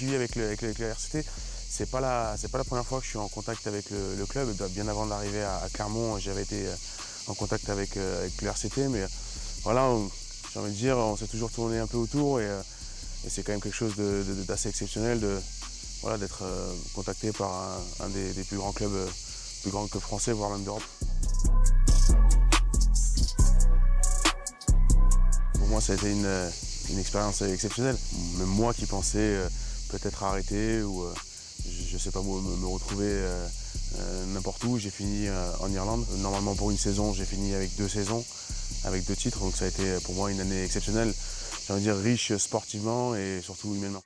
suivi avec le RCT. C'est pas la première fois que je suis en contact avec le club. Bien avant d'arriver à Clermont, j'avais été en contact avec le RCT. Mais voilà, j'ai envie de dire, on s'est toujours tourné un peu autour et c'est quand même quelque chose d'assez exceptionnel voilà, d'être contacté par un des plus grands clubs français, voire même d'Europe. Pour moi, ça a été une expérience exceptionnelle. Même moi qui pensais peut-être arrêter ou je ne sais pas, me retrouver n'importe où, j'ai fini en Irlande. Normalement pour une saison, j'ai fini avec 2 saisons, avec 2 titres, donc ça a été pour moi une année exceptionnelle. J'ai envie de dire riche sportivement et surtout humainement.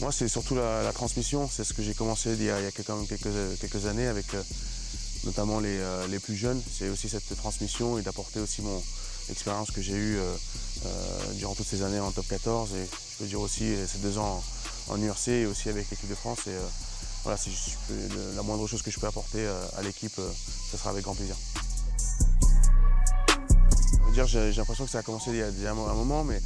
Moi, c'est surtout la transmission, c'est ce que j'ai commencé il y a quand même quelques années avec notamment les plus jeunes. C'est aussi cette transmission et d'apporter aussi l'expérience que j'ai eue durant toutes ces années en top 14 et je peux dire aussi ces 2 ans en URC et aussi avec l'équipe de France. Et voilà, si la moindre chose que je peux apporter à l'équipe, ce sera avec grand plaisir. J'ai l'impression que ça a commencé il y a déjà un moment, mais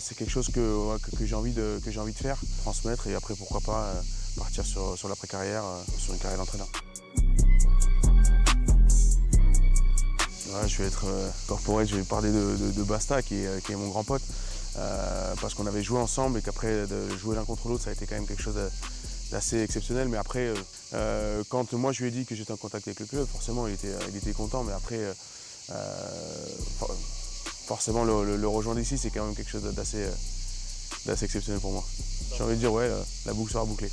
c'est quelque chose que j'ai envie de faire, transmettre et après pourquoi pas partir sur l'après-carrière, sur une carrière d'entraîneur. Ouais, je vais être corporate, je vais parler de Basta qui est mon grand pote, parce qu'on avait joué ensemble et qu'après de jouer l'un contre l'autre ça a été quand même quelque chose d'assez exceptionnel. Mais après, quand moi je lui ai dit que j'étais en contact avec le club, forcément il était content, mais après forcément le rejoindre ici c'est quand même quelque chose d'assez exceptionnel pour moi. J'ai envie de dire ouais, la boucle sera bouclée.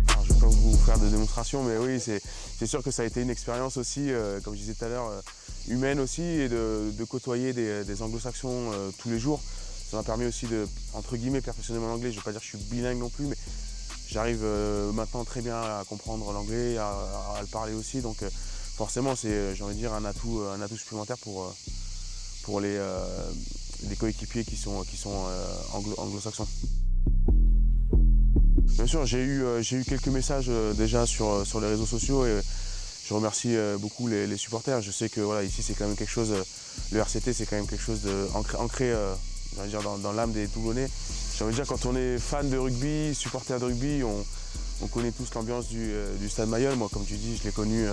Alors, je ne vais pas vous faire de démonstration, mais oui, c'est sûr que ça a été une expérience aussi, comme je disais tout à l'heure, humaine aussi, et de côtoyer des anglo-saxons tous les jours. Ça m'a permis aussi de, entre guillemets, perfectionner mon anglais. Je ne vais pas dire que je suis bilingue non plus, mais j'arrive maintenant très bien à comprendre l'anglais, à le parler aussi. Donc forcément, c'est, j'ai envie de dire, un atout supplémentaire pour les coéquipiers qui sont anglo-saxons. Bien sûr, j'ai eu quelques messages déjà sur les réseaux sociaux et je remercie beaucoup les supporters. Je sais que voilà, ici c'est quand même quelque chose, le RCT c'est quand même quelque chose ancré dire, dans l'âme des Toulonnais. J'ai envie de dire, quand on est fan de rugby, supporter de rugby, on connaît tous l'ambiance du Stade Mayol. Moi, comme tu dis, je l'ai connu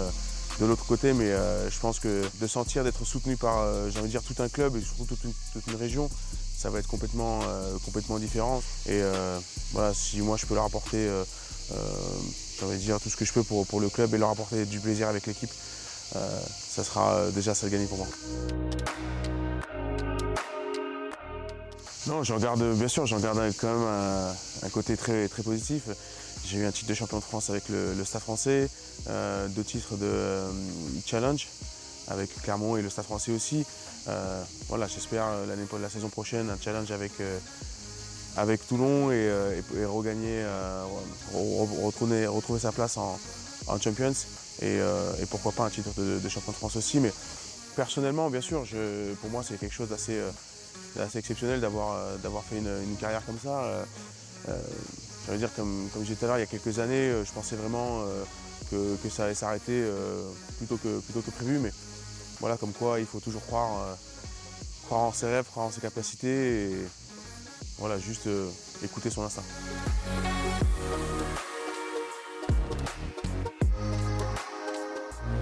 de l'autre côté, mais je pense que de sentir d'être soutenu par j'ai envie de dire, tout un club et surtout toute une région, ça va être complètement différent. Et voilà, si moi je peux leur apporter j'ai envie de dire, tout ce que je peux pour le club et leur apporter du plaisir avec l'équipe, ça sera déjà ça de gagner pour moi. Non, bien sûr, j'en garde quand même un côté très positif. J'ai eu un titre de champion de France avec le Stade français, 2 titres de challenge avec Clermont et le Stade français aussi. Voilà, j'espère la saison prochaine un challenge avec Toulon et regagner, retrouver sa place en Champions et pourquoi pas un titre de champion de France aussi. Mais personnellement, bien sûr, pour moi c'est quelque chose d'assez exceptionnel d'avoir fait une carrière comme ça. Je veux dire, comme je disais tout à l'heure, il y a quelques années, je pensais vraiment que ça allait s'arrêter plutôt que prévu. Mais voilà, comme quoi il faut toujours croire en ses rêves, croire en ses capacités et voilà, juste écouter son instinct.